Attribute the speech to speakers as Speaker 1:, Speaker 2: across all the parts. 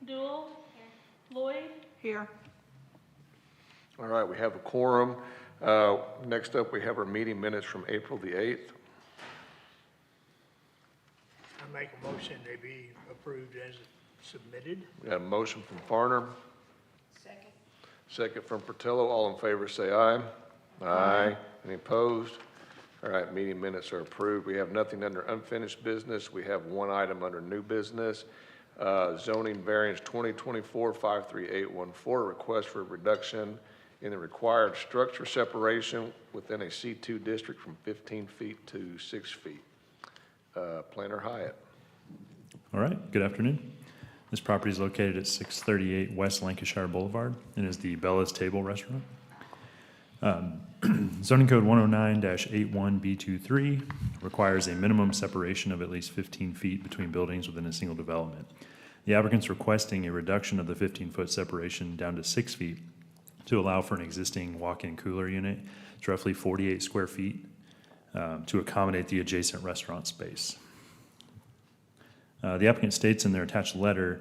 Speaker 1: Duel. Lloyd.
Speaker 2: Here.
Speaker 3: All right, we have a quorum. Next up, we have our meeting minutes from April the 8th.
Speaker 4: I make a motion they be approved as submitted.
Speaker 3: We have a motion from Farner,
Speaker 2: Second.
Speaker 3: second from Portillo. All in favor, say aye. Aye. Any opposed? All right, meeting minutes are approved. We have nothing under unfinished business. We have one item under new business. Zoning variance 2024-53814, request for a reduction in the required structure separation within a C2 district from 15 feet to 6 feet. Planner Hyatt.
Speaker 5: All right, good afternoon. This property is located at 638 West Lancashire Boulevard and is the Bella's Table Restaurant. Zoning Code 109-81B23 requires a minimum separation of at least 15 feet between buildings within a single development. The applicant's requesting a reduction of the 15-foot separation down to 6 feet to allow for an existing walk-in cooler unit. It's roughly 48 square feet to accommodate the adjacent restaurant space. The applicant states in their attached letter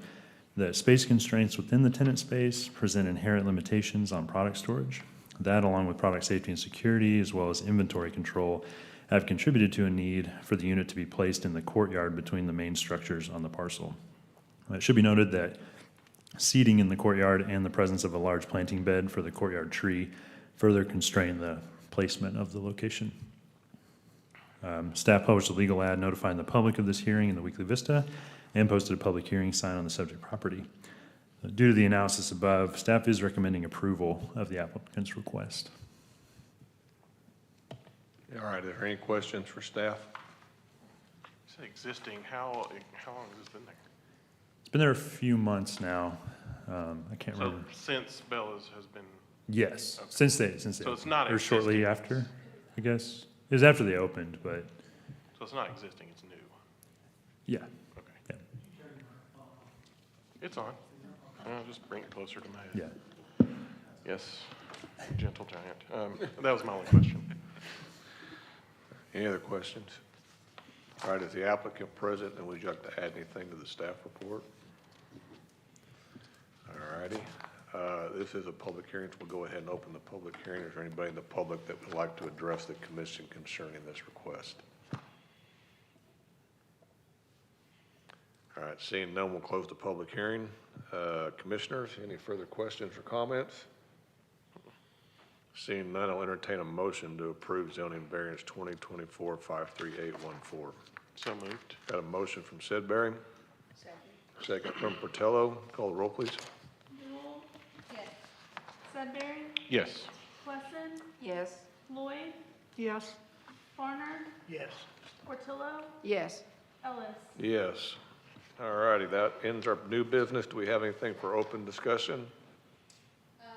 Speaker 5: that space constraints within the tenant space present inherent limitations on product storage. That, along with product safety and security, as well as inventory control, have contributed to a need for the unit to be placed in the courtyard between the main structures on the parcel. It should be noted that seating in the courtyard and the presence of a large planting bed for the courtyard tree further constrain the placement of the location. Staff published a legal ad notifying the public of this hearing in the Weekly Vista and posted a public hearing sign on the subject property. Due to the analysis above, staff is recommending approval of the applicant's request.
Speaker 3: All right, are there any questions for staff?
Speaker 6: It's existing. How long has this been there?
Speaker 5: It's been there a few months now. I can't
Speaker 6: So
Speaker 5: remember.
Speaker 6: since Bella's has been,
Speaker 5: Yes,
Speaker 6: Okay.
Speaker 5: since they
Speaker 6: So it's not
Speaker 5: or shortly
Speaker 6: existing.
Speaker 5: after, I guess. It was after they opened, but
Speaker 6: so it's not existing, it's new.
Speaker 5: yeah.
Speaker 6: Okay.
Speaker 5: Yeah.
Speaker 6: It's on. I'll just bring it closer to my head.
Speaker 5: Yeah.
Speaker 6: Yes, gentle giant. That was my only question.
Speaker 3: Any other questions? All right, is the applicant present, and would you like to add anything to the staff report? All righty. This is a public hearing, so we'll go ahead and open the public hearing. Is there anybody in the public that would like to address the commission concerning this request? All right, seeing none, we'll close the public hearing. Commissioners, any further questions or comments? Seeing none, I'll entertain a motion to approve zoning variance 2024-53814.
Speaker 6: So moved.
Speaker 3: Got a motion from Sedbury,
Speaker 2: Second.
Speaker 3: second from Portillo. Call the roll, please.
Speaker 1: Duel.
Speaker 2: Yes.
Speaker 1: Sudbury.
Speaker 6: Yes.
Speaker 1: Wesson.
Speaker 2: Yes.
Speaker 1: Lloyd.
Speaker 2: Yes.
Speaker 1: Farner.
Speaker 4: Yes.
Speaker 1: Portillo.
Speaker 2: Yes.
Speaker 1: Ellis.
Speaker 3: Yes. All righty, that ends our new business. Do we have anything for open discussion?
Speaker 7: We'll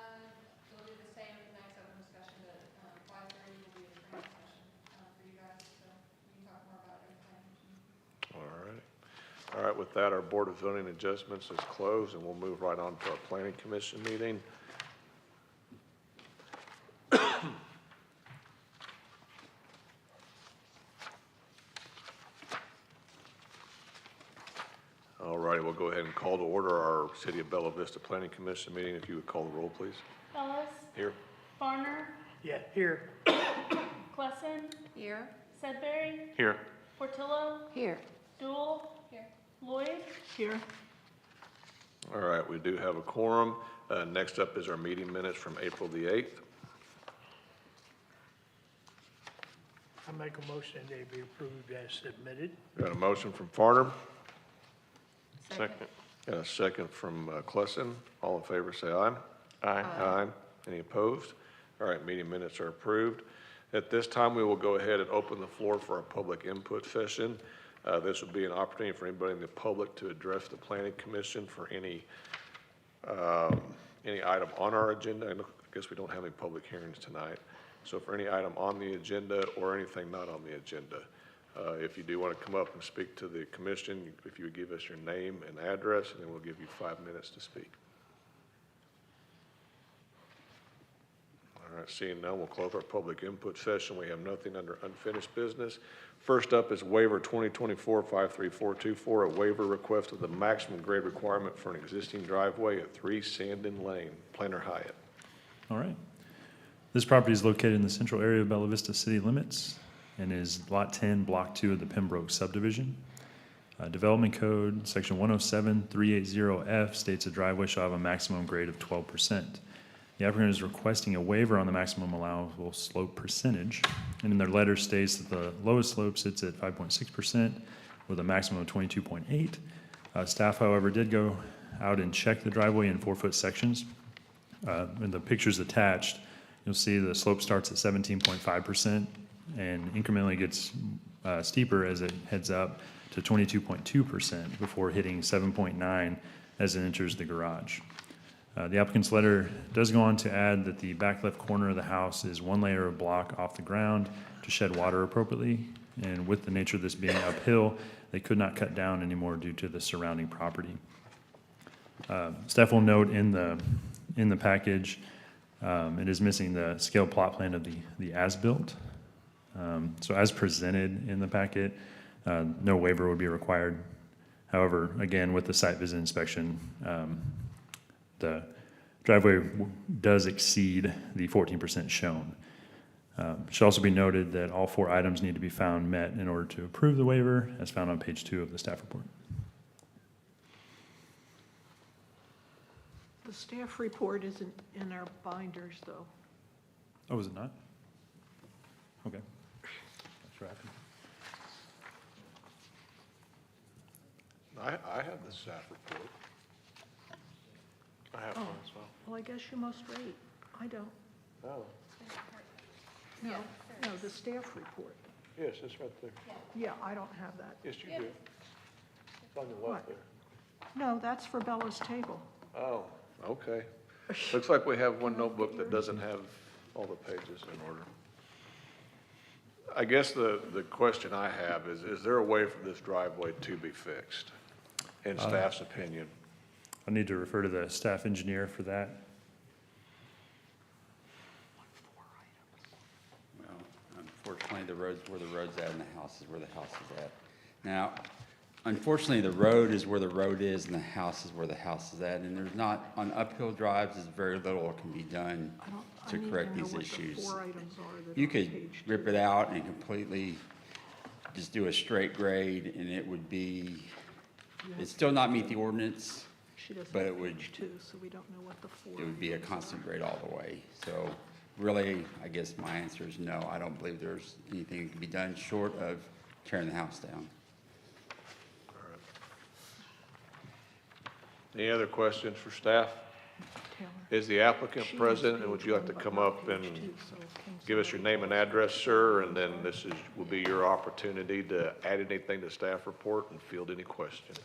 Speaker 7: do the same as the next open discussion, but 5:30 will be the training session for you guys, so we can talk more about everything.
Speaker 3: All right. All right, with that, our Board of Zoning Adjustments is closed, and we'll move right on to our Planning Commission meeting. All righty, we'll go ahead and call to order our City of Bella Vista Planning Commission meeting. If you would call the roll, please.
Speaker 1: Ellis.
Speaker 3: Here.
Speaker 1: Farner.
Speaker 4: Yeah, here.
Speaker 1: Clesson.
Speaker 2: Here.
Speaker 1: Sudbury.
Speaker 6: Here.
Speaker 1: Portillo.
Speaker 2: Here.
Speaker 1: Duel.
Speaker 7: Here.
Speaker 1: Lloyd.
Speaker 2: Here.
Speaker 3: All right, we do have a quorum. Next up is our meeting minutes from April the 8th.
Speaker 4: I make a motion they be approved as submitted.
Speaker 3: Got a motion from Farner.
Speaker 6: Second.
Speaker 3: Got a second from Clesson. All in favor, say aye.
Speaker 6: Aye.
Speaker 3: Aye. Any opposed? All right, meeting minutes are approved. At this time, we will go ahead and open the floor for our public input session. This will be an opportunity for anybody in the public to address the Planning Commission for any item on our agenda. I guess we don't have any public hearings tonight. So for any item on the agenda or anything not on the agenda, if you do want to come up and speak to the commission, if you would give us your name and address, and then we'll give you 5 minutes to speak. All All right, seeing none, we'll close our public input session. We have nothing under unfinished business. First up is waiver 2024-53424, a waiver request of the maximum grade requirement for an existing driveway at 3 Sandon Lane. Planner Hyatt.
Speaker 5: All right. This property is located in the central area of Bella Vista city limits and is Lot 10, Block 2 of the Pembroke subdivision. Development Code, Section 107-380F states a driveway shall have a maximum grade of 12%. The applicant is requesting a waiver on the maximum allowable slope percentage, and in their letter states that the lowest slope sits at 5.6% with a maximum of 22.8. Staff, however, did go out and check the driveway in 4-foot sections. In the pictures attached, you'll see the slope starts at 17.5% and incrementally gets steeper as it heads up to 22.2% before hitting 7.9 as it enters the garage. The applicant's letter does go on to add that the back left corner of the house is 1 layer of block off the ground to shed water appropriately, and with the nature of this being uphill, they could not cut down anymore due to the surrounding property. Staff will note in the package, it is missing the scale plot plan of the as-built. So as presented in the packet, no waiver would be required. However, again, with the site visit inspection, the driveway does exceed the 14% shown. Should also be noted that all 4 items need to be found met in order to approve the waiver, as found on page 2 of the staff report.
Speaker 2: The staff report isn't in our binders, though.
Speaker 5: Oh, is it not? Okay. That's what happened.
Speaker 3: I have the staff report.
Speaker 6: I have one as well.
Speaker 2: Well, I guess you must wait. I don't.
Speaker 3: Oh,
Speaker 2: No, no, the staff report.
Speaker 3: yes, it's right there.
Speaker 2: Yeah, I don't have that.
Speaker 3: Yes, you do. It's on your left
Speaker 2: What?
Speaker 3: there.
Speaker 2: No, that's for Bella's table.
Speaker 3: Oh, okay. Looks like we have one notebook that doesn't have all the pages in order. I guess the question I have is there a way for this driveway to be fixed, in staff's opinion?
Speaker 5: I need to refer to the staff engineer for that.
Speaker 8: Well, unfortunately, the road's where the road's at and the house is where the house is at. Now, unfortunately, the road is where the road is and the house is where the house is at. And there's not, on uphill drives, there's very little that can be done to correct these issues. You could rip it out and completely just do a straight grade and it would be, it'd still not meet the ordinance.
Speaker 2: She doesn't
Speaker 8: But it
Speaker 2: have
Speaker 8: would-
Speaker 2: page 2, so we don't know what the 4
Speaker 8: It would be a
Speaker 2: items are.
Speaker 8: constant grade all the way. So really, I guess my answer is no. I don't believe there's anything that can be done short of tearing the house down.
Speaker 3: Any other questions for staff?
Speaker 2: Taylor.
Speaker 3: Is the applicant
Speaker 2: She has
Speaker 3: present, and
Speaker 2: page
Speaker 3: would you like
Speaker 2: 1,
Speaker 3: to
Speaker 2: but
Speaker 3: come
Speaker 2: not
Speaker 3: up
Speaker 2: page
Speaker 3: and
Speaker 2: 2, so King's
Speaker 3: give us your
Speaker 2: Highway
Speaker 3: name and
Speaker 2: falls.
Speaker 3: address, sir? And then will be your opportunity to add anything to staff report and field any questions.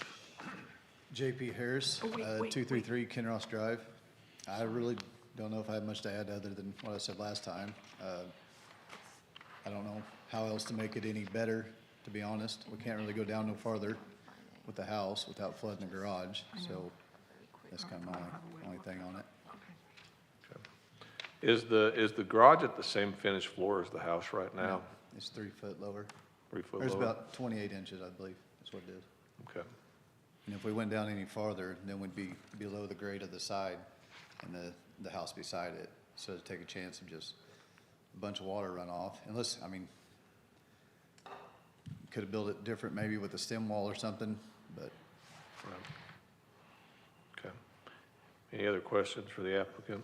Speaker 9: JP Harris,
Speaker 2: Oh, wait.
Speaker 9: 233 Kinross Drive. I really don't know if I have much to add other than what I said last time. I don't know how else to make it any better, to be honest. We can't really go down no farther with the house without flooding the garage, so that's kind of my only thing on it.
Speaker 3: Is the garage at the same finished floor as the house right now?
Speaker 9: It's 3 foot lower.
Speaker 3: 3 foot
Speaker 9: There's
Speaker 3: lower?
Speaker 9: about 28 inches, I believe, is what it is.
Speaker 3: Okay.
Speaker 9: And if we went down any farther, then we'd be below the grade of the side and the house beside it. So to take a chance of just a bunch of water runoff, unless, I mean, could have built it different maybe with a stem wall or something, but
Speaker 3: Okay. Any other questions for the applicant?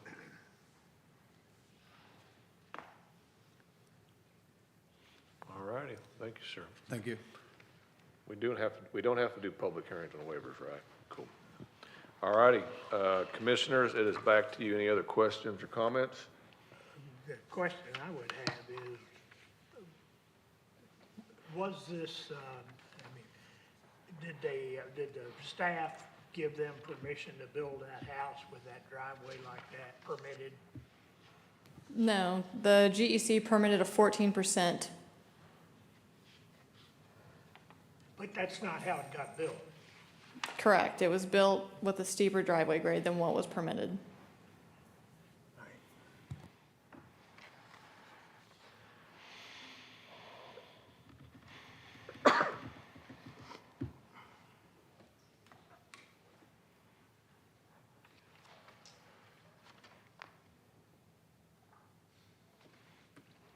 Speaker 3: All righty, thank you, sir.
Speaker 9: thank you.
Speaker 3: We don't have to do public hearings on waivers, right? Cool. All righty, commissioners, it is back to you. Any other questions or comments?
Speaker 4: The question I would have is, was this, did the staff give them permission to build that house with that driveway like that permitted?
Speaker 10: No, the GEC permitted a 14%.
Speaker 4: But that's not how it got built.
Speaker 10: Correct. It was built with a steeper driveway grade than what was permitted.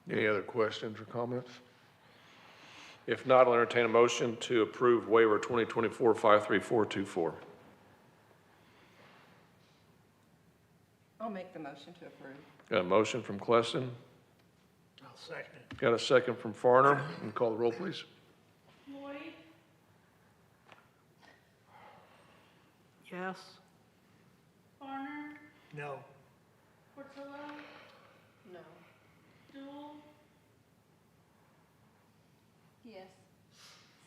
Speaker 3: Any other questions or comments? If not, I'll entertain a motion to approve waiver 2024-53424.
Speaker 7: I'll make the motion to approve.
Speaker 3: Got a motion from Klesson,
Speaker 4: I'll second it.
Speaker 3: got a second from Farner, and call the roll, please.
Speaker 1: Lloyd,
Speaker 2: Yes.
Speaker 1: Farner,
Speaker 4: No.
Speaker 1: Portillo,
Speaker 7: No.
Speaker 1: Jewel,
Speaker 7: Yes.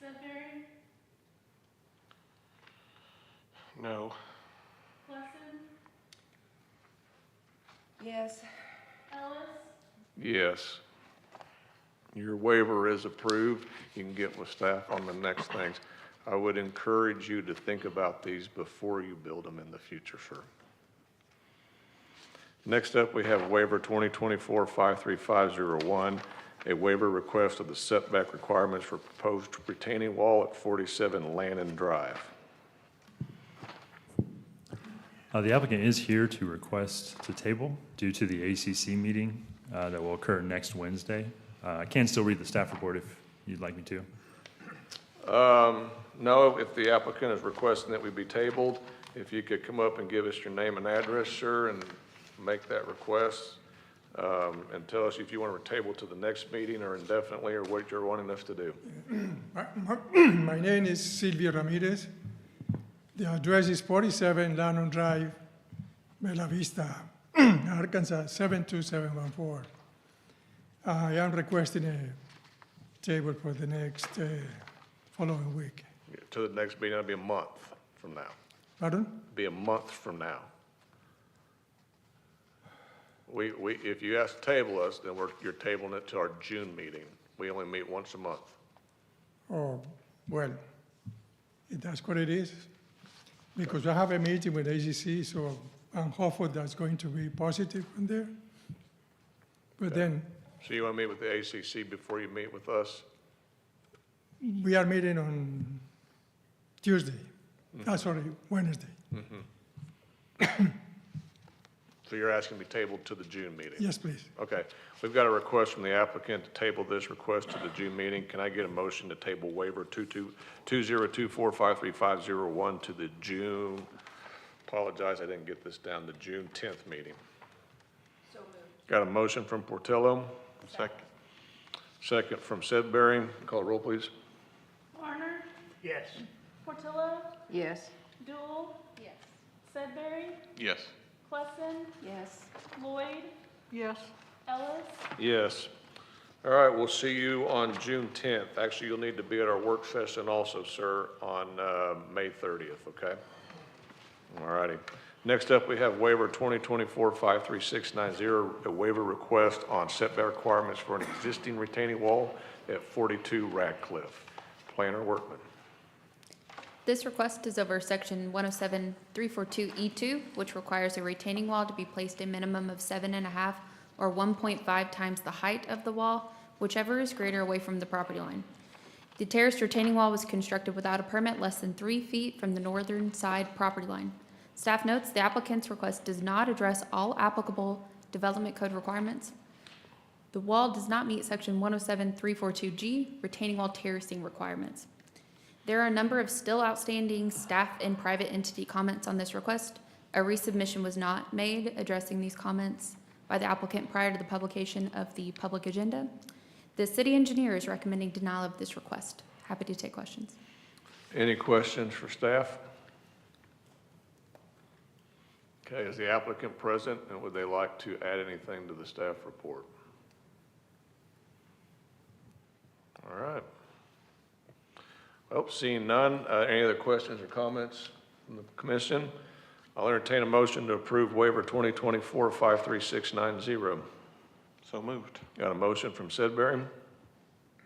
Speaker 1: Sudbury,
Speaker 6: No.
Speaker 1: Klessen,
Speaker 7: Yes.
Speaker 1: Ellis,
Speaker 3: Yes. Your waiver is approved. You can get with staff on the next things. I would encourage you to think about these before you build them in the future, sir. Next up, we have waiver 2024-53501, a waiver request of the setback requirements for proposed retaining wall at 47 Lannon Drive.
Speaker 5: The applicant is here to request to table due to the ACC meeting that will occur next Wednesday. I can still read the staff report if you'd like me to.
Speaker 3: No, if the applicant is requesting that we be tabled, if you could come up and give us your name and address, sir, and make that request, and tell us if you want to table to the next meeting or indefinitely, or what you're wanting us to do.
Speaker 11: My name is Silvio Ramirez. The address is 47 Lannon Drive, Bella Vista, Arkansas 72714. I am requesting a table for the next following week.
Speaker 3: To the next meeting, that'll be a month from now.
Speaker 11: Pardon?
Speaker 3: Be a month from now. If you ask to table us, then you're tabling it to our June meeting. We only meet once a month.
Speaker 11: Oh, well, if that's what it is, because I have a meeting with AGC, so I'm hopeful that's going to be positive in there. But then,
Speaker 3: So you want to meet with the ACC before you meet with us?
Speaker 11: we are meeting on Tuesday, sorry, Wednesday.
Speaker 3: So you're asking to be tabled to the June meeting?
Speaker 11: Yes, please.
Speaker 3: Okay. We've got a request from the applicant to table this request to the June meeting. Can I get a motion to table waiver 2024-53501 to the June, apologize, I didn't get this down, the June 10th meeting?
Speaker 7: So moved.
Speaker 3: Got a motion from Portillo,
Speaker 6: Second.
Speaker 3: second from Sedbury. Call the roll, please.
Speaker 1: Farner,
Speaker 4: Yes.
Speaker 1: Portillo,
Speaker 7: Yes.
Speaker 1: Jewel,
Speaker 7: Yes.
Speaker 1: Sudbury,
Speaker 6: Yes.
Speaker 1: Klessen,
Speaker 7: Yes.
Speaker 1: Lloyd,
Speaker 2: Yes.
Speaker 1: Ellis,
Speaker 3: Yes. All right, we'll see you on June 10th. Actually, you'll need to be at our work session also, sir, on May 30th, okay? All righty. Next up, we have waiver 2024-53690, a waiver request on setback requirements for an existing retaining wall at 42 Radcliffe. Planner Workman.
Speaker 12: This request is over section 107-342E2, which requires a retaining wall to be placed a minimum of 7.5 or 1.5 times the height of the wall, whichever is greater away from the property line. The terraced retaining wall was constructed without a permit less than 3 feet from the northern side property line. Staff notes the applicant's request does not address all applicable development code requirements. The wall does not meet section 107-342G retaining wall terracing requirements. There are a number of still outstanding staff and private entity comments on this request. A resubmission was not made addressing these comments by the applicant prior to the publication of the public agenda. The city engineer is recommending denial of this request. Happy to take questions.
Speaker 3: Any questions for staff? Okay, is the applicant present, and would they like to add anything to the staff report? All right. Well, seeing none, any other questions or comments from the commission? I'll entertain a motion to approve waiver 2024-53690.
Speaker 6: So moved.
Speaker 3: Got a motion from Sedbury,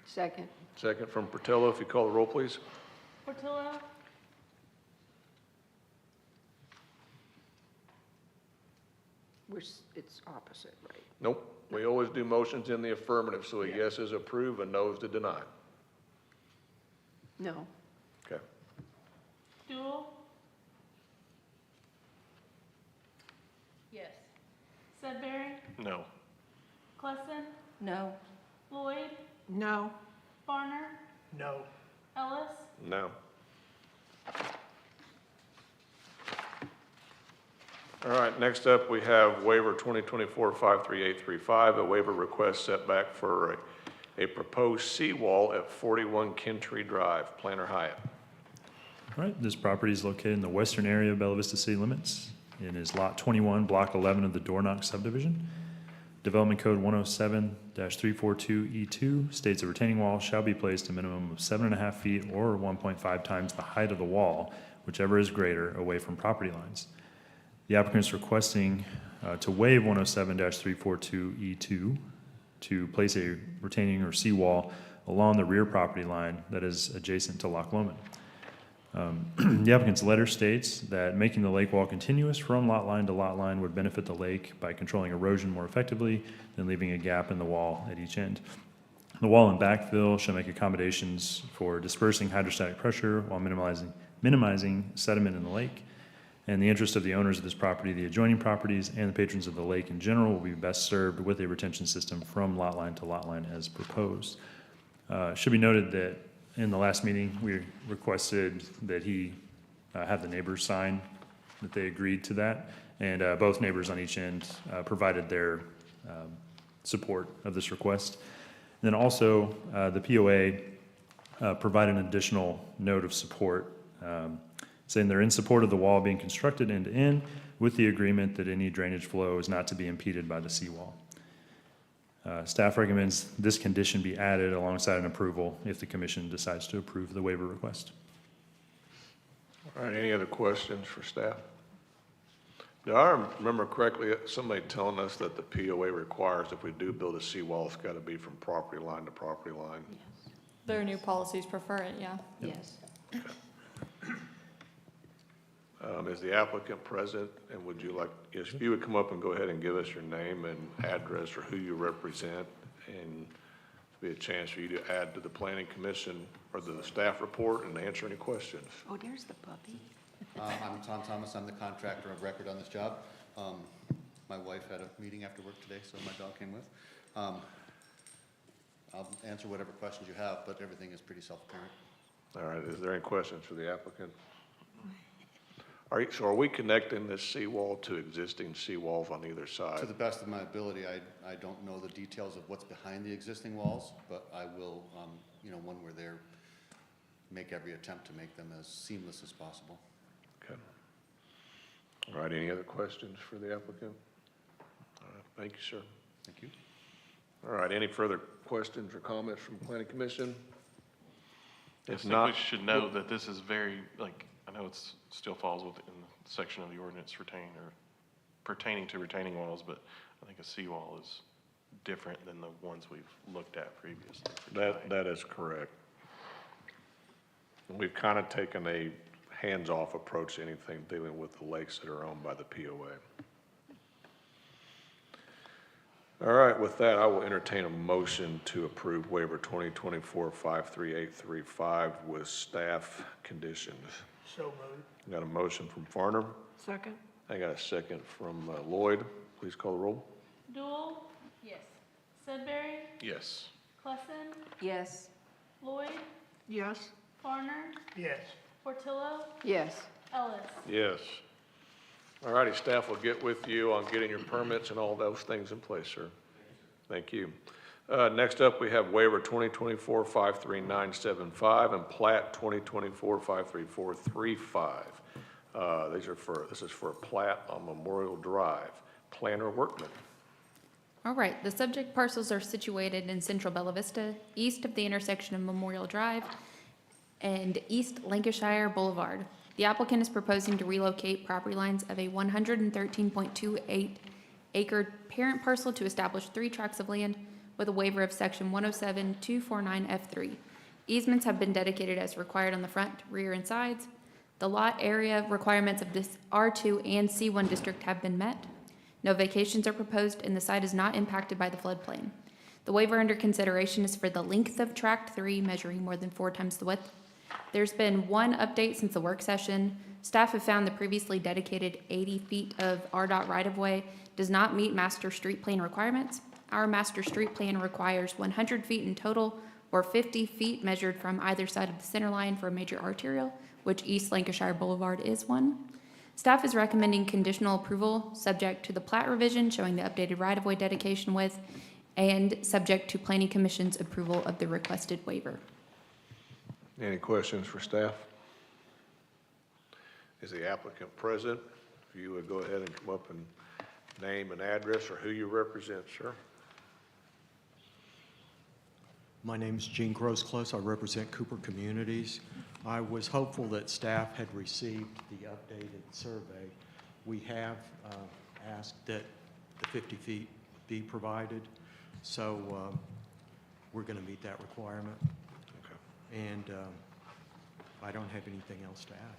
Speaker 2: Second.
Speaker 3: second from Portillo. If you call the roll, please.
Speaker 1: Portillo,
Speaker 2: It's opposite, right?
Speaker 3: Nope. We always do motions in the affirmative, so a yes is approve, a no is to deny.
Speaker 2: No.
Speaker 3: Okay.
Speaker 1: Jewel,
Speaker 7: Yes.
Speaker 1: Sudbury,
Speaker 6: No.
Speaker 1: Klessen, No. Lloyd,
Speaker 2: No.
Speaker 1: Farner,
Speaker 4: No.
Speaker 1: Ellis,
Speaker 3: No. All right, next up, we have waiver 2024-53835, a waiver request setback for a proposed seawall at 41 Kentry Drive, Planner Hyatt.
Speaker 5: All right, this property is located in the western area of Bella Vista city limits and is Lot 21, Block 11 of the Dornock subdivision. Development Code 107-342E2 states a retaining wall shall be placed a minimum of 7.5 feet or 1.5 times the height of the wall, whichever is greater, away from property lines. The applicant is requesting to waive 107-342E2 to place a retaining or seawall along the rear property line that is adjacent to Loch Lomond. The applicant's letter states that making the lake wall continuous from lot line to lot line would benefit the lake by controlling erosion more effectively than leaving a gap in the wall at each end. The wall and backfill shall make accommodations for dispersing hydrostatic pressure while minimizing sediment in the lake. And the interest of the owners of this property, the adjoining properties, and the patrons of the lake in general will be best served with a retention system from lot line to lot line as proposed. Should be noted that in the last meeting, we requested that he have the neighbors sign that they agreed to that. And both neighbors on each end provided their support of this request. And then also, the POA provided an additional note of support saying they're in support of the wall being constructed end to end with the agreement that any drainage flow is not to be impeded by the seawall. Staff recommends this condition be added alongside an approval if the commission decides to approve the waiver request.
Speaker 3: All right, any other questions for staff? Do I remember correctly, somebody telling us that the POA requires if we do build a seawall, it's got to be from property line to property line?
Speaker 10: Their new policies prefer it, yeah.
Speaker 2: Yes.
Speaker 3: Is the applicant present, and would you like, if you would come up and go ahead and give us your name and address or who you represent, and be a chance for you to add to the planning commission or the staff report and answer any questions.
Speaker 2: Oh, there's the puppy.
Speaker 9: I'm Tom Thomas, I'm the contractor of record on this job. My wife had a meeting after work today, so my dog came with. I'll answer whatever questions you have, but everything is pretty self-apparent.
Speaker 3: All right, is there any questions for the applicant? So are we connecting this seawall to existing seawalls on either side?
Speaker 9: To the best of my ability, I don't know the details of what's behind the existing walls, but I will, when we're there, make every attempt to make them as seamless as possible.
Speaker 3: Okay. All right, any other questions for the applicant? All right, thank you, sir.
Speaker 9: Thank you.
Speaker 3: All right, any further questions or comments from the planning commission?
Speaker 6: I
Speaker 3: If
Speaker 6: think
Speaker 3: not,
Speaker 6: we should know that this is very, I know it's still falls within the section of the ordinance pertaining to retaining walls, but I think a seawall is different than the ones we've looked at previously.
Speaker 3: that is correct. We've kind of taken a hands-off approach to anything dealing with the lakes that are owned by the POA. All right, with that, I will entertain a motion to approve waiver 2024-53835 with staff conditions.
Speaker 4: So moved.
Speaker 3: Got a motion from Farner.
Speaker 2: Second?
Speaker 3: I got a second from Lloyd. Please call the roll.
Speaker 1: Dool,
Speaker 12: Yes.
Speaker 1: Sudbury,
Speaker 6: Yes.
Speaker 1: Klessen,
Speaker 2: Yes.
Speaker 1: Lloyd,
Speaker 2: Yes.
Speaker 1: Farner,
Speaker 4: Yes.
Speaker 1: Portillo,
Speaker 2: Yes.
Speaker 1: Ellis.
Speaker 3: Yes. All righty, staff will get with you on getting your permits and all those things in place, sir. Thank you. Next up, we have waiver 2024-53975 and plat 2024-53435. This is for a plat on Memorial Drive. Planner Workman.
Speaker 12: All right, the subject parcels are situated in central Bella Vista, east of the intersection of Memorial Drive and East Lancashire Boulevard. The applicant is proposing to relocate property lines of a 113.28 acre parent parcel to establish 3 tracts of land with a waiver of section 107-249F3. Easements have been dedicated as required on the front, rear, and sides. The lot area requirements of this R2 and C1 district have been met. No vacations are proposed, and the site is not impacted by the floodplain. The waiver under consideration is for the length of tract 3, measuring more than 4 times the width. There's been one update since the work session. Staff have found the previously dedicated 80 feet of RDOT right-of-way does not meet master street plan requirements. Our master street plan requires 100 feet in total, or 50 feet measured from either side of the center line for a major arterial, which East Lancashire Boulevard is one. Staff is recommending conditional approval, subject to the plat revision showing the updated right-of-way dedication width, and subject to Planning Commission's approval of the requested waiver.
Speaker 3: Any questions for staff? Is the applicant present? If you would go ahead and come up and name and address or who you represent, sir.
Speaker 13: My name's Gene Grosclose. I represent Cooper Communities. I was hopeful that staff had received the updated survey. We have asked that the 50 feet be provided, so we're going to meet that requirement.
Speaker 3: Okay.
Speaker 13: And I don't have anything else to add.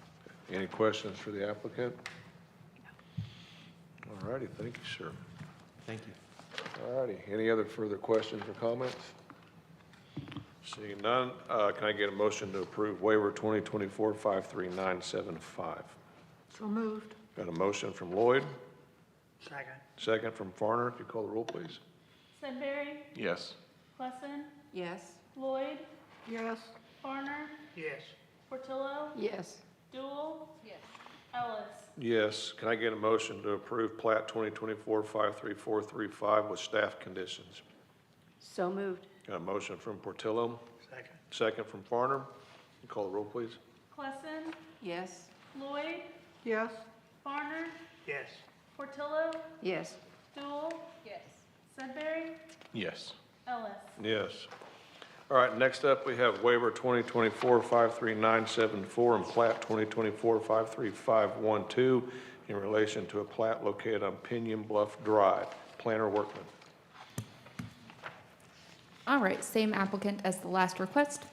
Speaker 3: Any questions for the applicant? All righty, thank you, sir.
Speaker 13: Thank you.
Speaker 3: All righty, any other further questions or comments? Seeing none, can I get a motion to approve waiver 2024-53975?
Speaker 2: So moved.
Speaker 3: Got a motion from Lloyd,
Speaker 4: Second.
Speaker 3: second from Farner. If you call the roll, please.
Speaker 1: Sedbury,
Speaker 6: Yes.
Speaker 1: Plesson,
Speaker 10: Yes.
Speaker 1: Lloyd,
Speaker 2: Yes.
Speaker 1: Farner,
Speaker 4: Yes.
Speaker 1: Portillo,
Speaker 2: Yes.
Speaker 1: Dool,
Speaker 7: Yes.
Speaker 1: Ellis.
Speaker 3: Yes, can I get a motion to approve plat 2024-53435 with staff conditions?
Speaker 2: So moved.
Speaker 3: Got a motion from Portillo,
Speaker 4: Second.
Speaker 3: second from Farner. You call the roll, please.
Speaker 1: Plesson,
Speaker 10: Yes.
Speaker 1: Lloyd,
Speaker 2: Yes.
Speaker 1: Farner,
Speaker 4: Yes.
Speaker 1: Portillo,
Speaker 2: Yes.
Speaker 1: Dool,
Speaker 7: Yes.
Speaker 1: Sedbury,
Speaker 6: Yes.
Speaker 1: Ellis.
Speaker 3: Yes. All right, next up, we have waiver 2024-53974 and plat 2024-53512 in relation to a plat located on Pinion Bluff Drive. Planner Workman.
Speaker 12: All right, same applicant as the last request.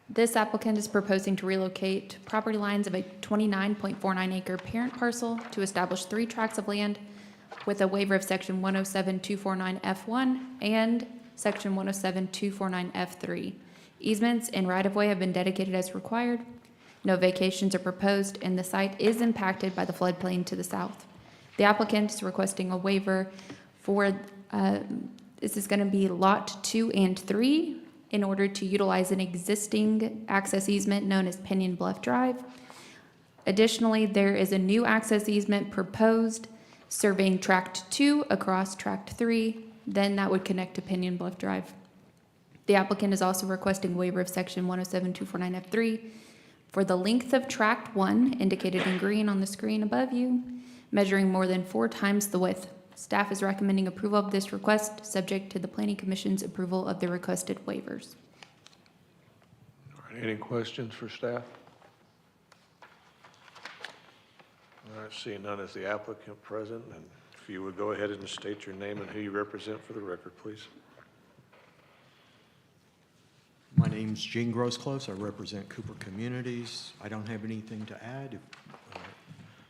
Speaker 12: This applicant is proposing to relocate property lines of a 29.49 acre parent parcel to establish 3 tracts of land with a waiver of section 107-249F1 and section 107-249F3. Easements and right-of-way have been dedicated as required. No vacations are proposed, and the site is impacted by the floodplain to the south. The applicant is requesting a waiver for, this is going to be lot 2 and 3 in order to utilize an existing access easement known as Pinion Bluff Drive. Additionally, there is a new access easement proposed serving tract 2 across tract 3, then that would connect to Pinion Bluff Drive. The applicant is also requesting waiver of section 107-249F3 for the length of tract 1 indicated in green on the screen above you, measuring more than 4 times the width. Staff is recommending approval of this request, subject to the Planning Commission's approval of the requested waivers.
Speaker 3: All right, any questions for staff? All right, seeing none, is the applicant present? And if you would go ahead and state your name and who you represent for the record, please.
Speaker 13: My name's Gene Grosclose. I represent Cooper Communities. I don't have anything to add. If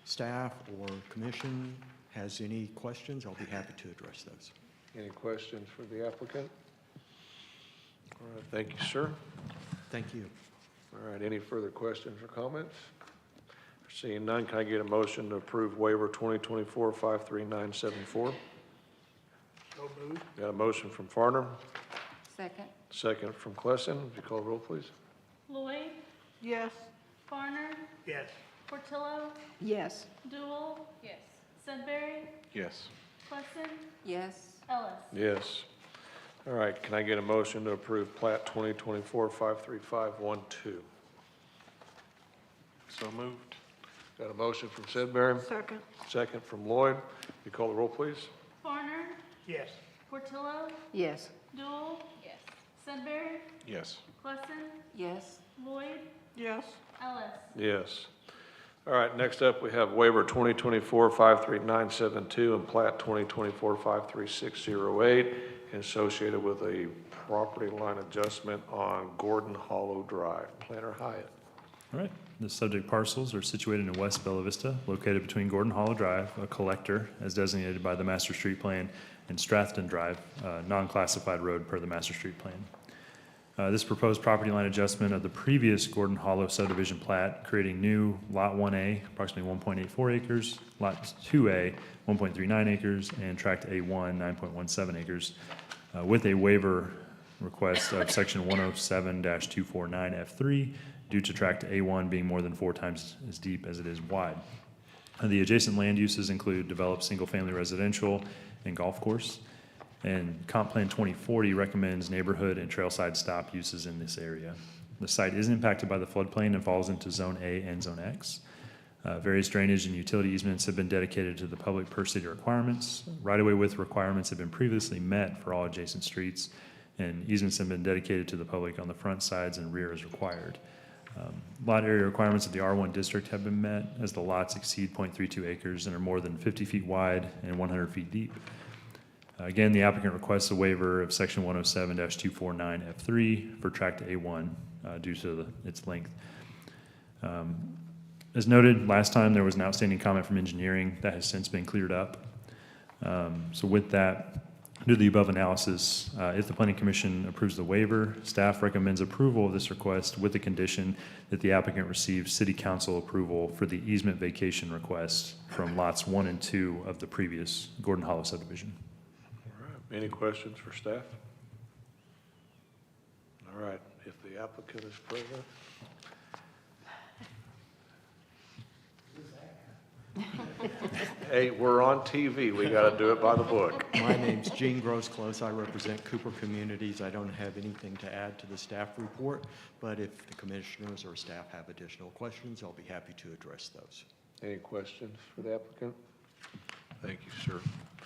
Speaker 13: staff or commission has any questions, I'll be happy to address those.
Speaker 3: Any questions for the applicant? All right, thank you, sir.
Speaker 13: Thank you.
Speaker 3: All right, any further questions or comments? Seeing none, can I get a motion to approve waiver 2024-53974?
Speaker 4: So moved.
Speaker 3: Got a motion from Farner,
Speaker 10: Second.
Speaker 3: second from Klesson. Would you call the roll, please?
Speaker 1: Lloyd,
Speaker 2: Yes.
Speaker 1: Farner,
Speaker 4: Yes.
Speaker 1: Portillo,
Speaker 2: Yes.
Speaker 1: Dool,
Speaker 7: Yes.
Speaker 1: Sedbury,
Speaker 6: Yes.
Speaker 1: Plesson,
Speaker 10: Yes.
Speaker 1: Ellis.
Speaker 3: Yes. All right, can I get a motion to approve plat 2024-53512?
Speaker 6: So moved.
Speaker 3: Got a motion from Sedbury,
Speaker 2: Second.
Speaker 3: second from Lloyd. Would you call the roll, please?
Speaker 1: Farner,
Speaker 4: Yes.
Speaker 1: Portillo,
Speaker 2: Yes.
Speaker 1: Dool,
Speaker 7: Yes.
Speaker 1: Sedbury,
Speaker 6: Yes.
Speaker 1: Plesson,
Speaker 10: Yes.
Speaker 1: Lloyd,
Speaker 2: Yes.
Speaker 1: Ellis.
Speaker 3: Yes. All right, next up, we have waiver 2024-53972 and plat 2024-53608 associated with a property line adjustment on Gordon Hollow Drive. Planner Hyatt.
Speaker 5: All right, the subject parcels are situated in West Bella Vista, located between Gordon Hollow Drive, a collector as designated by the Master Street Plan, and Strathton Drive, a non-classified road per the Master Street Plan. This proposed property line adjustment of the previous Gordon Hollow subdivision plat, creating new Lot 1A, approximately 1.84 acres, Lot 2A, 1.39 acres, and Tract A1, 9.17 acres, with a waiver request of Section 107-249F3 due to Tract A1 being more than 4 times as deep as it is wide. The adjacent land uses include developed single-family residential and golf course. And Comp Plan 2040 recommends neighborhood and trailside stop uses in this area. The site is impacted by the floodplain and falls into Zone A and Zone X. Various drainage and utility easements have been dedicated to the public per city requirements. Right-of-way width requirements have been previously met for all adjacent streets, and easements have been dedicated to the public on the front, sides, and rear as required. Lot area requirements of the R1 district have been met as the lots exceed 0.32 acres and are more than 50 feet wide and 100 feet deep. Again, the applicant requests a waiver of Section 107-249F3 for Tract A1 due to its length. As noted, last time there was an outstanding comment from engineering that has since been cleared up. So with that, due to the above analysis, if the Planning Commission approves the waiver, staff recommends approval of this request with the condition that the applicant receives City Council approval for the easement vacation request from lots 1 and 2 of the previous Gordon Hollow subdivision.
Speaker 3: Any questions for staff? All right, if the applicant is present. Hey, we're on TV. We got to do it by the book.
Speaker 13: My name's Gene Grosclose. I represent Cooper Communities. I don't have anything to add to the staff report, but if the commissioners or staff have additional questions, I'll be happy to address those.
Speaker 3: Any questions for the applicant? Thank you, sir.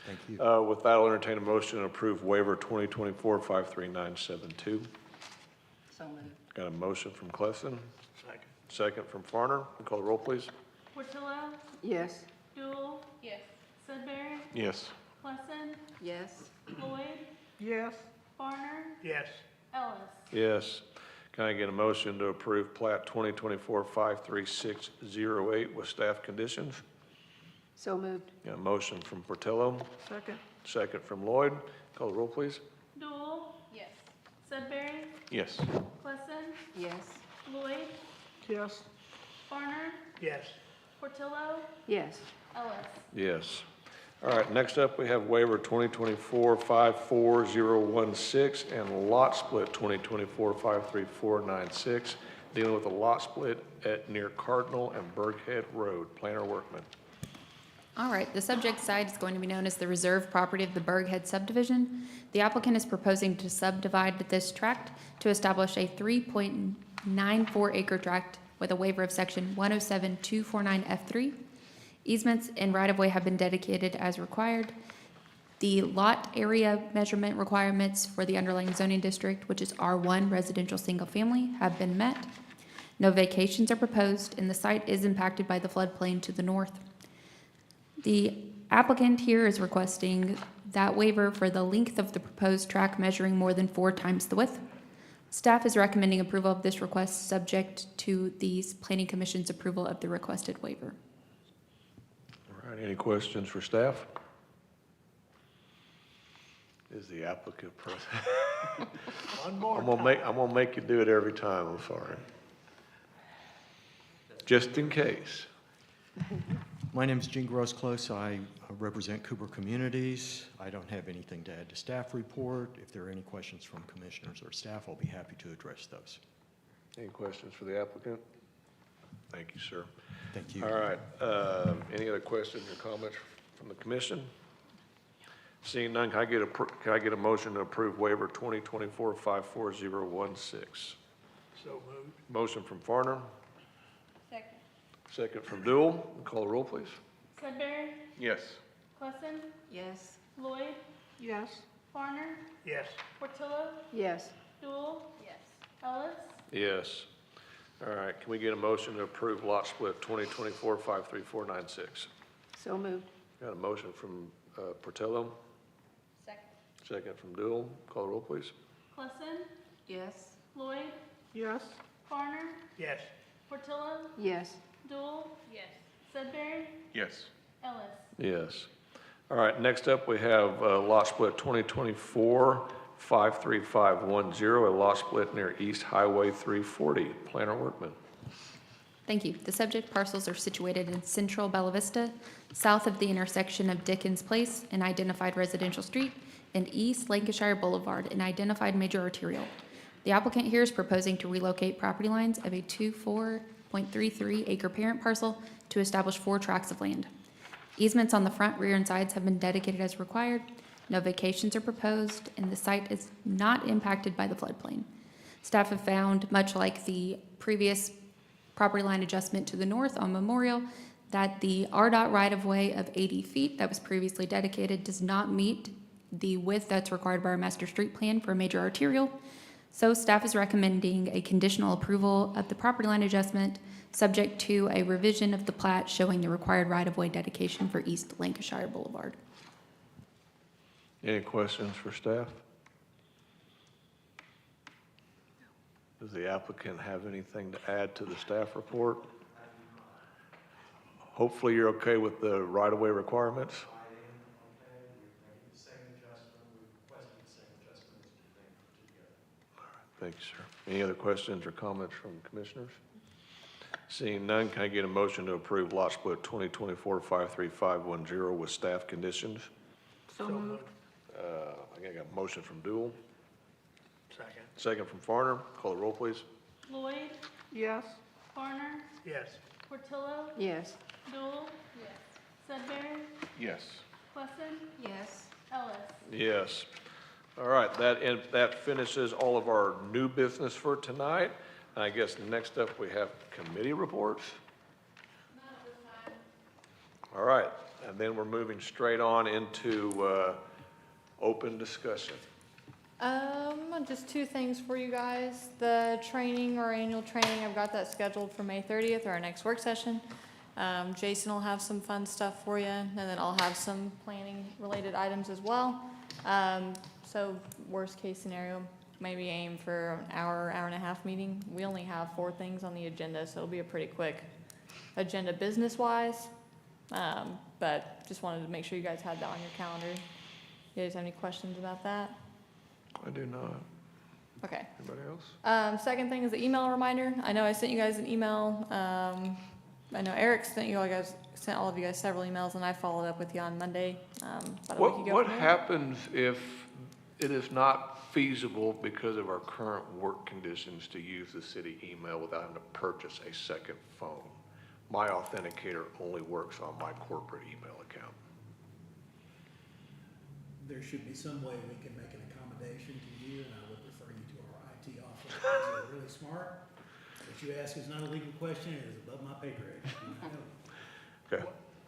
Speaker 13: Thank you.
Speaker 3: With that, I'll entertain a motion to approve waiver 2024-53972.
Speaker 10: So moved.
Speaker 3: Got a motion from Klesson,
Speaker 4: Second.
Speaker 3: second from Farner. Call the roll, please.
Speaker 1: Portillo,
Speaker 10: Yes.
Speaker 1: Dool,
Speaker 7: Yes.
Speaker 1: Sudbury,
Speaker 6: Yes.
Speaker 1: Klesson,
Speaker 10: Yes.
Speaker 1: Lloyd,
Speaker 2: Yes.
Speaker 1: Farner,
Speaker 4: Yes.
Speaker 1: Ellis.
Speaker 3: Yes. Can I get a motion to approve plat 2024-53608 with staff conditions?
Speaker 10: So moved.
Speaker 3: Got a motion from Portillo,
Speaker 2: Second.
Speaker 3: second from Lloyd. Call the roll, please.
Speaker 1: Dool,
Speaker 7: Yes.
Speaker 1: Sudbury,
Speaker 6: Yes.
Speaker 1: Klesson,
Speaker 10: Yes.
Speaker 1: Lloyd,
Speaker 2: Yes.
Speaker 1: Farner,
Speaker 4: Yes.
Speaker 1: Portillo,
Speaker 10: Yes.
Speaker 1: Ellis.
Speaker 3: Yes. All right, next up, we have waiver 2024-54016 and lot split 2024-53496, dealing with a lot split at near Cardinal and Berghead Road. Planner Workman.
Speaker 12: All right, the subject site is going to be known as the reserve property of the Berghead subdivision. The applicant is proposing to subdivide this tract to establish a 3.94 acre tract with a waiver of Section 107-249F3. Easements and right-of-way have been dedicated as required. The lot area measurement requirements for the underlying zoning district, which is R1 residential single family, have been met. No vacations are proposed, and the site is impacted by the floodplain to the north. The applicant here is requesting that waiver for the length of the proposed tract measuring more than 4 times the width. Staff is recommending approval of this request subject to the Planning Commission's approval of the requested waiver.
Speaker 3: All right, any questions for staff? Is the applicant present?
Speaker 4: One more
Speaker 3: I'm
Speaker 4: time.
Speaker 3: gonna make you do it every time, I'm sorry. Just in case.
Speaker 13: My name's Gene Grosclose. I represent Cooper Communities. I don't have anything to add to staff report. If there are any questions from commissioners or staff, I'll be happy to address those.
Speaker 3: Any questions for the applicant? Thank you, sir.
Speaker 13: Thank you.
Speaker 3: All right, any other questions or comments from the commission? Seeing none, can I get a motion to approve waiver 2024-54016?
Speaker 4: So moved.
Speaker 3: Motion from Farner,
Speaker 7: Second.
Speaker 3: second from Dool. Call the roll, please.
Speaker 1: Sudbury,
Speaker 6: Yes.
Speaker 1: Klesson,
Speaker 10: Yes.
Speaker 1: Lloyd,
Speaker 2: Yes.
Speaker 1: Farner,
Speaker 4: Yes.
Speaker 1: Portillo,
Speaker 10: Yes.
Speaker 1: Dool,
Speaker 7: Yes.
Speaker 1: Ellis.
Speaker 3: Yes. All right, can we get a motion to approve lot split 2024-53496?
Speaker 10: So moved.
Speaker 3: Got a motion from Portillo,
Speaker 7: Second.
Speaker 3: second from Dool. Call the roll, please.
Speaker 1: Klesson,
Speaker 10: Yes.
Speaker 1: Lloyd,
Speaker 2: Yes.
Speaker 1: Farner,
Speaker 4: Yes.
Speaker 1: Portillo,
Speaker 10: Yes.
Speaker 1: Dool,
Speaker 7: Yes.
Speaker 1: Sudbury,
Speaker 6: Yes.
Speaker 1: Ellis.
Speaker 3: Yes. All right, next up, we have lot split 53510, a lot split near East Highway 340. Planner Workman.
Speaker 12: Thank you. The subject parcels are situated in central Bella Vista, south of the intersection of Dickens Place, an identified residential street, and East Lancashire Boulevard, an identified major arterial. The applicant here is proposing to relocate property lines of a 24.33 acre parent parcel to establish 4 tracts of land. Easements on the front, rear, and sides have been dedicated as required. No vacations are proposed, and the site is not impacted by the floodplain. Staff have found, much like the previous property line adjustment to the north on Memorial, that the RDOT right-of-way of 80 feet that was previously dedicated does not meet the width that's required by our master street plan for a major arterial. So staff is recommending a conditional approval of the property line adjustment, subject to a revision of the plat showing the required right-of-way dedication for East Lancashire Boulevard.
Speaker 3: Any questions for staff? Does the applicant have anything to add to the staff report? Hopefully you're okay with the right-of-way requirements. Thank you, sir. Any other questions or comments from commissioners? Seeing none, can I get a motion to approve lot split 2024-53510 with staff conditions?
Speaker 10: So moved.
Speaker 3: I got a motion from Dool,
Speaker 4: Second.
Speaker 3: second from Farner. Call the roll, please.
Speaker 1: Lloyd,
Speaker 2: Yes.
Speaker 1: Farner,
Speaker 4: Yes.
Speaker 1: Portillo,
Speaker 10: Yes.
Speaker 1: Dool. Yes. Sudbury,
Speaker 3: Yes.
Speaker 1: Wesson,
Speaker 10: Yes.
Speaker 1: Ellis.
Speaker 3: Yes. All right, that finishes all of our new business for tonight. And I guess next up we have committee reports. All right, and then we're moving straight on into open discussion.
Speaker 7: Just 2 things for you guys. The training, our annual training, I've got that scheduled for May 30th, or our next work session. Jason will have some fun stuff for you, and then I'll have some planning related items as well. So worst case scenario, maybe aim for an hour, hour and a half meeting. We only have 4 things on the agenda, so it'll be a pretty quick agenda business wise. But just wanted to make sure you guys had that on your calendar. You guys have any questions about that?
Speaker 3: I do not.
Speaker 7: Okay.
Speaker 3: Anybody else?
Speaker 7: Second thing is the email reminder. I know I sent you guys an email. I know Eric sent all of you guys several emails, and I followed up with you on Monday, about a week ago.
Speaker 3: What happens if it is not feasible because of our current work conditions to use the city email without having to purchase a second phone? My authenticator only works on my corporate email account.
Speaker 14: There should be some way we can make an accommodation to you, and I would refer you to our IT office. They're really smart. What you ask is not a legal question, it is above my pay grade.
Speaker 3: Okay.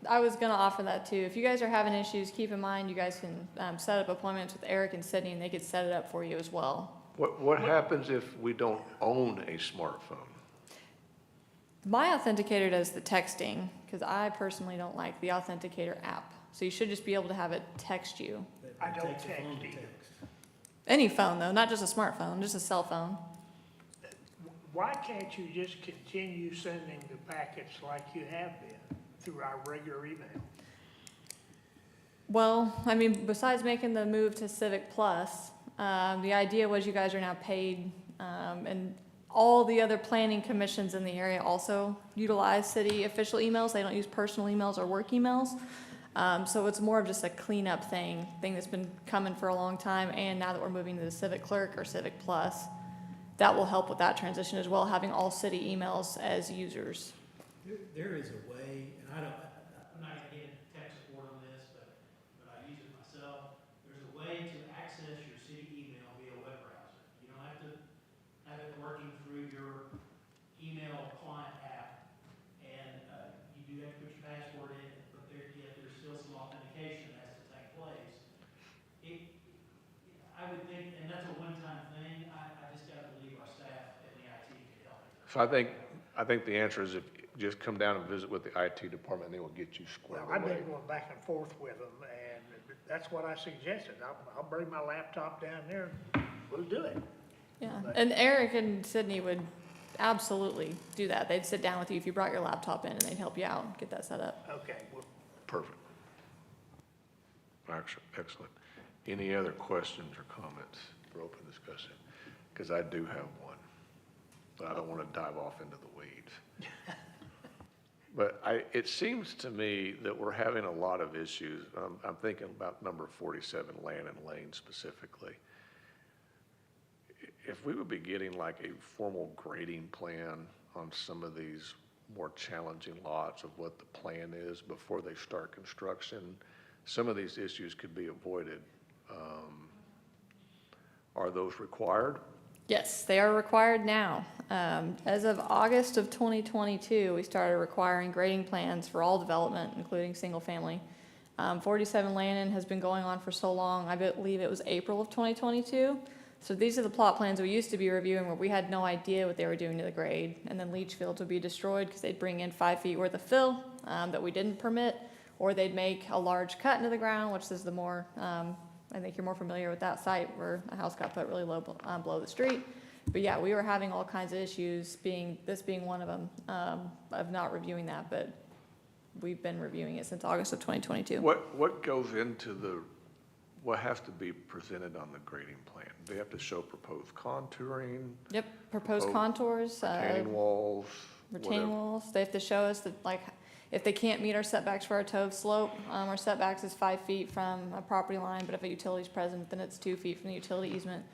Speaker 7: I was gonna offer that too. If you guys are having issues, keep in mind, you guys can, set up appointments with Eric and Sydney, and they could set it up for you as well.
Speaker 3: What happens if we don't own a smartphone?
Speaker 7: My authenticator does the texting, because I personally don't like the authenticator app. So you should just be able to have it text you.
Speaker 4: I don't
Speaker 14: Takes a phone
Speaker 4: text
Speaker 14: to
Speaker 4: either.
Speaker 14: text.
Speaker 7: Any phone though, not just a smartphone, just a cell phone.
Speaker 4: Why can't you just continue sending the packets like you have been through our regular email?
Speaker 7: Well, I mean, besides making the move to Civic Plus, the idea was you guys are now paid, and all the other planning commissions in the area also utilize city official emails. They don't use personal emails or work emails. So it's more of just a cleanup thing that's been coming for a long time. And now that we're moving to the Civic Clerk or Civic Plus, that will help with that transition as well, having all city emails as users.
Speaker 14: There is a way, and I'm not gonna get into tech support on this, but I use it myself. There's a way to access your city email via web browser. You don't have to have it working through your email client app. And, you do have to put your password in, but yet there's still some authentication that has to take place. I would think, and that's a one-time thing, I just gotta believe our staff and the IT can help me.
Speaker 3: So I think the answer is if just come down and visit with the IT department, and they will get you squared
Speaker 4: Well, I've
Speaker 3: away.
Speaker 4: been going back and forth with them, and that's what I suggested. I'll bring my laptop down there, we'll do it.
Speaker 7: Yeah, and Eric and Sydney would absolutely do that. They'd sit down with you if you brought your laptop in, and they'd help you out, get that set up.
Speaker 4: Okay, well,
Speaker 3: Perfect. Excellent. Any other questions or comments? for open discussion, because I do have one, but I don't want to dive off into the weeds. But it seems to me that we're having a lot of issues. I'm thinking about number 47, Land and Lane specifically. If we would be getting like a formal grading plan on some of these more challenging lots of what the plan is before they start construction, some of these issues could be avoided. Are those required?
Speaker 7: Yes, they are required now. As of August of 2022, we started requiring grading plans for all development, including single-family. 47 Landon has been going on for so long, I believe it was April of 2022. So these are the plot plans we used to be reviewing where we had no idea what they were doing to the grade. And then leach fields would be destroyed because they'd bring in 5 feet worth of fill that we didn't permit, or they'd make a large cut into the ground, which is the more, I think you're more familiar with that site where a house got put really low below the street. But yeah, we were having all kinds of issues, this being one of them, of not reviewing that, but we've been reviewing it since August of 2022.
Speaker 3: What goes into what has to be presented on the grading plan? They have to show proposed contouring?
Speaker 7: Yep, proposed contours.
Speaker 3: Retaining walls?
Speaker 7: Retaining
Speaker 3: whatever.
Speaker 7: walls. They have to show us that, like, if they can't meet our setbacks for our tove slope, our setbacks is 5 feet from a property line, but if a utility's present, then it's 2 feet from the utility easement.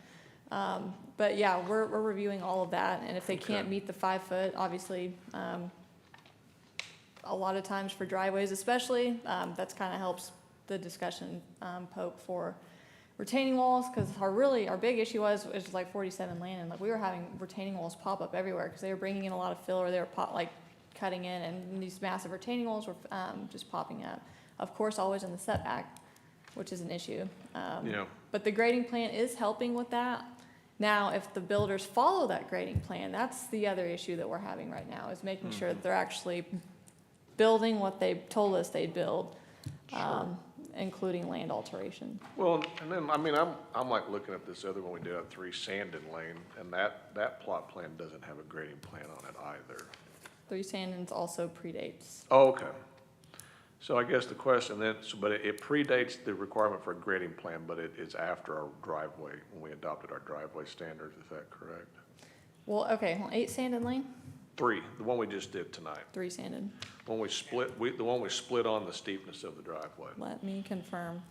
Speaker 7: But yeah, we're reviewing all of that, and if they can't meet the 5 foot, obviously, a lot of times for driveways especially, that's kind of helps the discussion poke for retaining walls, because our big issue was like 47 Landon, like we were having retaining walls pop up everywhere because they were bringing in a lot of fill, or they were cutting in, and these massive retaining walls were just popping up. Of course, always in the setback, which is an issue.
Speaker 3: Yeah.
Speaker 7: But the grading plan is helping with that. Now, if the builders follow that grading plan, that's the other issue that we're having right now, is making sure that they're actually building what they told us they'd build, including land alteration.
Speaker 3: Well, and then, I mean, I'm like looking at this other one we did at 3 Sandon Lane, and that plot plan doesn't have a grading plan on it either.
Speaker 7: 3 Sandons also predates.
Speaker 3: Oh, okay. So I guess the question then, but it predates the requirement for a grading plan, but it's after our driveway, when we adopted our driveway standards, is that correct?
Speaker 7: Well, okay, 8 Sandon Lane,
Speaker 3: 3, the one we just did tonight.
Speaker 7: 3 Sandon.
Speaker 3: When we split, the one we split on the steepness of the driveway.
Speaker 7: Let me confirm.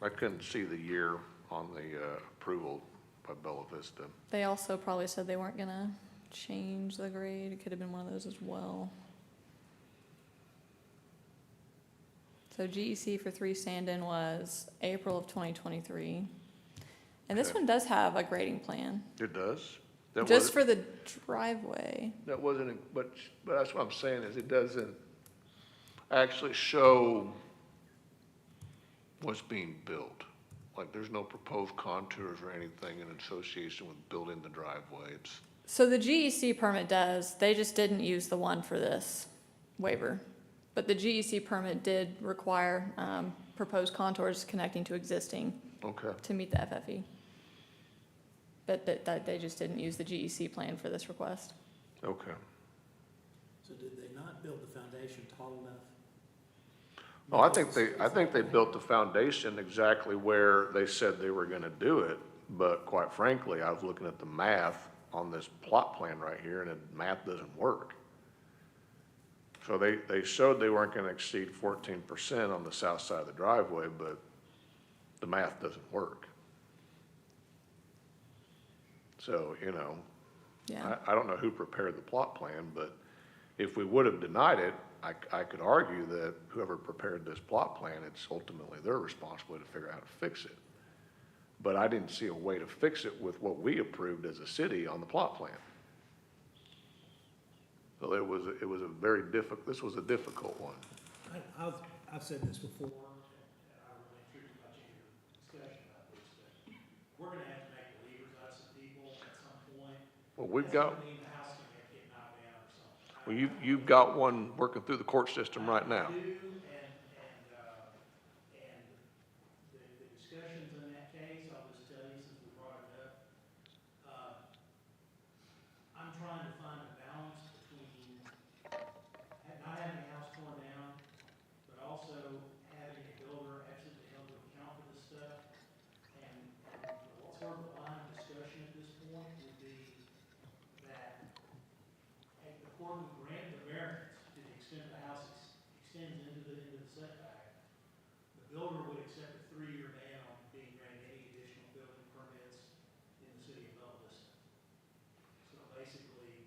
Speaker 3: I couldn't see the year on the approval by Bella Vista.
Speaker 7: They also probably said they weren't gonna change the grade. It could have been one of those as well. So GEC for 3 Sandon was April of 2023. And this
Speaker 3: Okay.
Speaker 7: one does have a grading plan,
Speaker 3: It does? That
Speaker 7: just
Speaker 3: wasn't-
Speaker 7: for the driveway.
Speaker 3: That wasn't, but that's what I'm saying, is it doesn't actually show what's being built. Like, there's no proposed contours or anything in association with building the driveway. It's,
Speaker 7: So the GEC permit does, they just didn't use the one for this waiver. But the GEC permit did require proposed contours connecting to existing
Speaker 3: okay,
Speaker 7: to meet the FFE. But that they just didn't use the GEC plan for this request.
Speaker 3: okay.
Speaker 14: So did they not build the foundation tall enough?
Speaker 3: Oh, I think they built the foundation exactly where they said they were gonna do it, but quite frankly, I was looking at the math on this plot plan right here, and the math doesn't work. So they showed they weren't gonna exceed 14% on the south side of the driveway, but the math doesn't work. So,
Speaker 7: Yeah.
Speaker 3: I don't know who prepared the plot plan, but if we would have denied it, I could argue that whoever prepared this plot plan, it's ultimately their responsibility to figure out how to fix it. But I didn't see a way to fix it with what we approved as a city on the plot plan. So this was a difficult one.
Speaker 14: I've said this before, and I really am curious about your discussion about this, but we're gonna have to make believers out of some people at some point.
Speaker 3: Well, we've
Speaker 14: That
Speaker 3: got,
Speaker 14: doesn't mean the house can get knocked down or something.
Speaker 3: well, you've got one working through the court system right now.
Speaker 14: I do, and the discussions in that case, I'll just tell you since we brought it up, I'm trying to find a balance between not having a house torn down, but also having a builder actually be able to account for this stuff. And the court would grant the variance to the extent the house extends into the setback, the builder would accept a 3-year ban on being granted any additional building permits in the city of Bella Vista. So basically,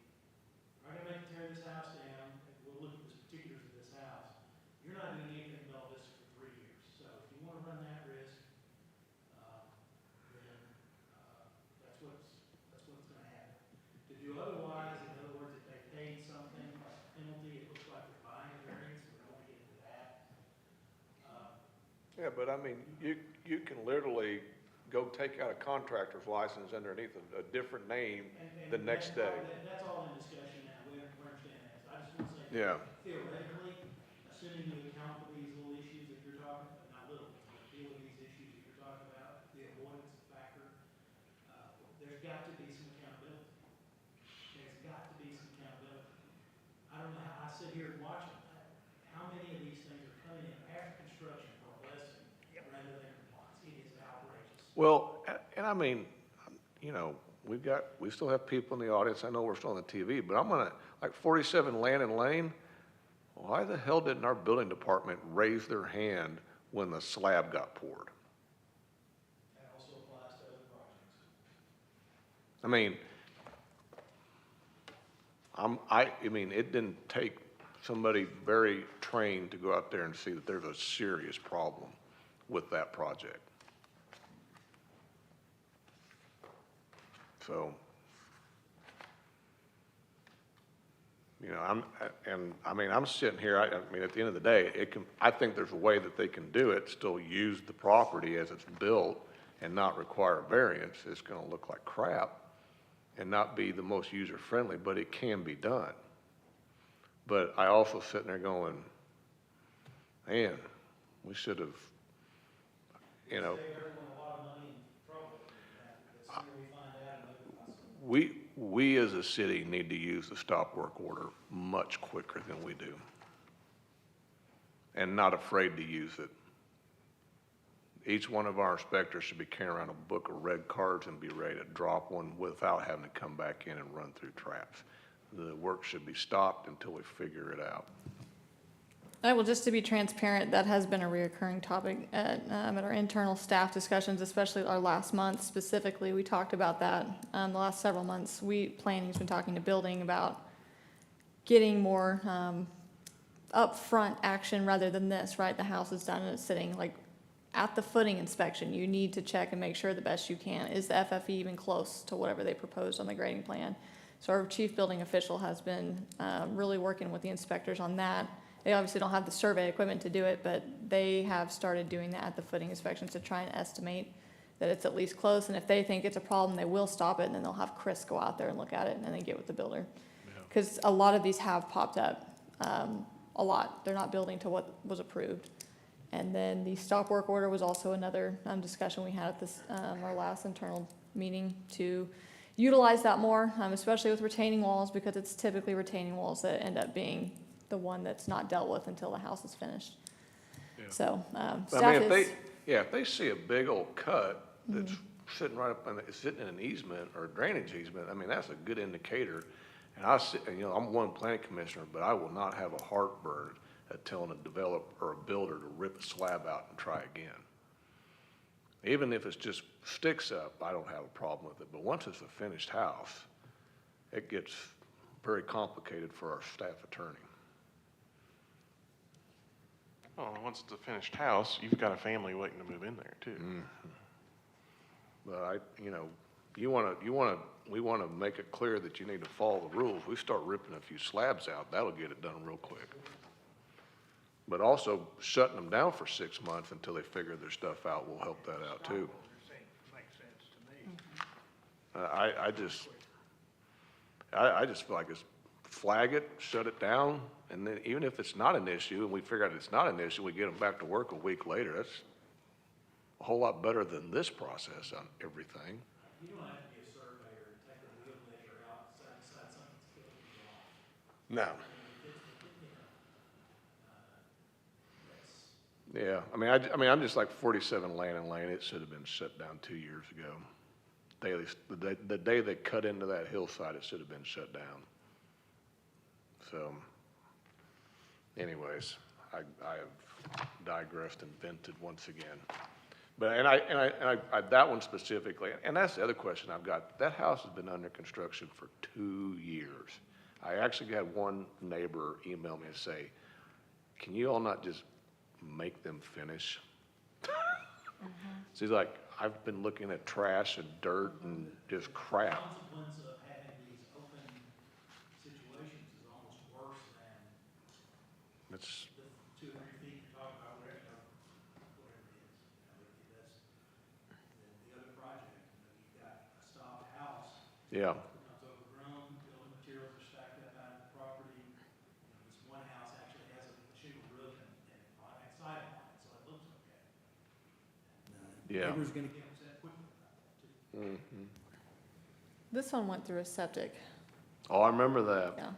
Speaker 14: we're not gonna make you tear this house down, and we'll look at the particulars of this house. You're not doing anything in Bella Vista for 3 years. So if you wanna run that risk, then, that's what's gonna happen. To do otherwise, in other words, if they paid something, like a penalty, it looks like they're buying a variance, we don't wanna get into that.
Speaker 3: Yeah, but I mean, you can literally go take out a contractor's license underneath a different name
Speaker 14: And
Speaker 3: the next day.
Speaker 14: That's all in discussion now, we understand that. So I just wanna say,
Speaker 3: Yeah.
Speaker 14: theoretically, assuming you account for these little issues that you're talking, not little, but deal with these issues that you're talking about, the avoidance factor, there's got to be some accountability. There's got to be some accountability. I don't know how, I sit here and watch them, how many of these things are coming in after construction for a blessing rather than compliance? It is outrageous.
Speaker 3: Well, and I mean, you know, we still have people in the audience. I know we're still on the TV, but I'm gonna, like 47 Lannon Lane, why the hell didn't our building department raise their hand when the slab got poured?
Speaker 14: That also applies to other projects.
Speaker 3: I mean, I mean, it didn't take somebody very trained to go out there and see that there's a serious problem with that project. So, you know, I'm sitting here, I mean, at the end of the day, I think there's a way that they can do it, still use the property as it's built and not require a variance. It's gonna look like crap and not be the most user-friendly, but it can be done. But I also sitting there going, man, we should have, you know.
Speaker 14: Save everyone a lot of money and trouble. The sooner we find out, the better.
Speaker 3: We as a city need to use the stop work order much quicker than we do. And not afraid to use it. Each one of our inspectors should be carrying around a book of red cards and be ready to drop one without having to come back in and run through traps. The work should be stopped until we figure it out.
Speaker 7: Well, just to be transparent, that has been a reoccurring topic at our internal staff discussions, especially our last month specifically. We talked about that the last several months. Planning's been talking to building about getting more upfront action rather than this, right? The house is done and it's sitting like at the footing inspection. You need to check and make sure the best you can. Is the FFE even close to whatever they proposed on the grading plan? So our chief building official has been really working with the inspectors on that. They obviously don't have the survey equipment to do it, but they have started doing that at the footing inspections to try and estimate that it's at least close. And if they think it's a problem, they will stop it, and then they'll have Chris go out there and look at it and then get with the builder. Because a lot of these have popped up, a lot. They're not building to what was approved. And then the stop work order was also another discussion we had at this, our last internal meeting, to utilize that more, especially with retaining walls, because it's typically retaining walls that end up being the one that's not dealt with until the house is finished.
Speaker 3: Yeah.
Speaker 7: So,
Speaker 3: But I mean, if they see a big old cut that's sitting right up, it's sitting in an easement or a drainage easement, I mean, that's a good indicator. And I'm one planning commissioner, but I will not have a heartburn at telling a developer or a builder to rip a slab out and try again. Even if it's just sticks up, I don't have a problem with it. But once it's a finished house, it gets very complicated for our staff attorney.
Speaker 6: Well, once it's a finished house, you've got a family waiting to move in there too.
Speaker 3: But we want to make it clear that you need to follow the rules. We start ripping a few slabs out, that'll get it done real quick. But also shutting them down for 6 months until they figure their stuff out will help that out too.
Speaker 4: Makes sense to me.
Speaker 3: I just feel like it's flag it, shut it down, and then even if it's not an issue and we figure out it's not an issue, we get them back to work a week later. That's a whole lot better than this process on everything.
Speaker 14: You don't have to be a surveyor and take a wheel measure out and decide something's killing you off.
Speaker 3: No. Yeah, I mean, I'm just like 47 Lannon Lane. It should have been shut down 2 years ago. The day they cut into that hillside, it should have been shut down. So anyways, I have digressed and vented once again. But, that one specifically, and that's the other question I've got. That house has been under construction for 2 years. I actually had one neighbor email me and say, can you all not just make them finish? She's like, I've been looking at trash and dirt and just crap.
Speaker 14: The consequence of having these open situations is almost worse than
Speaker 3: It's,
Speaker 14: the 2 or 3 feet you're talking about, whatever, whatever it is. That's, the other project, you've got a stopped house.
Speaker 3: yeah,
Speaker 14: Becomes overgrown, building materials are stacked up out of the property. This one house actually has a shingle roof and siding on it, so it looks okay.
Speaker 3: yeah.
Speaker 14: Neighbor's gonna get upset quickly about that too.
Speaker 3: Mhm.
Speaker 7: This one went through a septic,
Speaker 3: Oh, I remember that.
Speaker 7: yeah.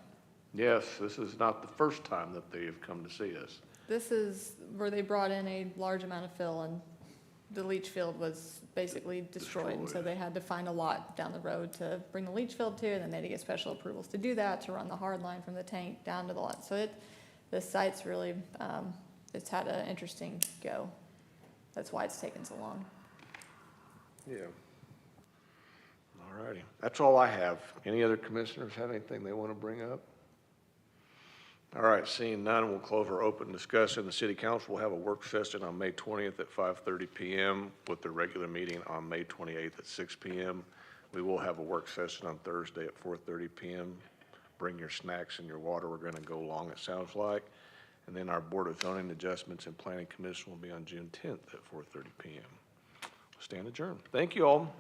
Speaker 3: Yes, this is not the first time that they have come to see us.
Speaker 7: This is where they brought in a large amount of fill and the leach field was basically destroyed. And so
Speaker 3: Destroyed.
Speaker 7: they had to find a lot down the road to bring the leach field to, and then they had to get special approvals to do that, to run the hard line from the tank down to the lot. So the site's really, it's had an interesting go. That's why it's taken so long.
Speaker 3: Yeah. All righty. That's all I have. Any other commissioners have anything they want to bring up? All right, seeing none, we'll close our open discussion. The city council will have a work session on May 20th at 5:30 PM with the regular meeting on May 28th at 6 PM. We will have a work session on Thursday at 4:30 PM. Bring your snacks and your water. We're going to go long, it sounds like. And then our Board of Zoning Adjustments and Planning Commission will be on June 10th at 4:30 PM. We'll stand adjourned. Thank you all.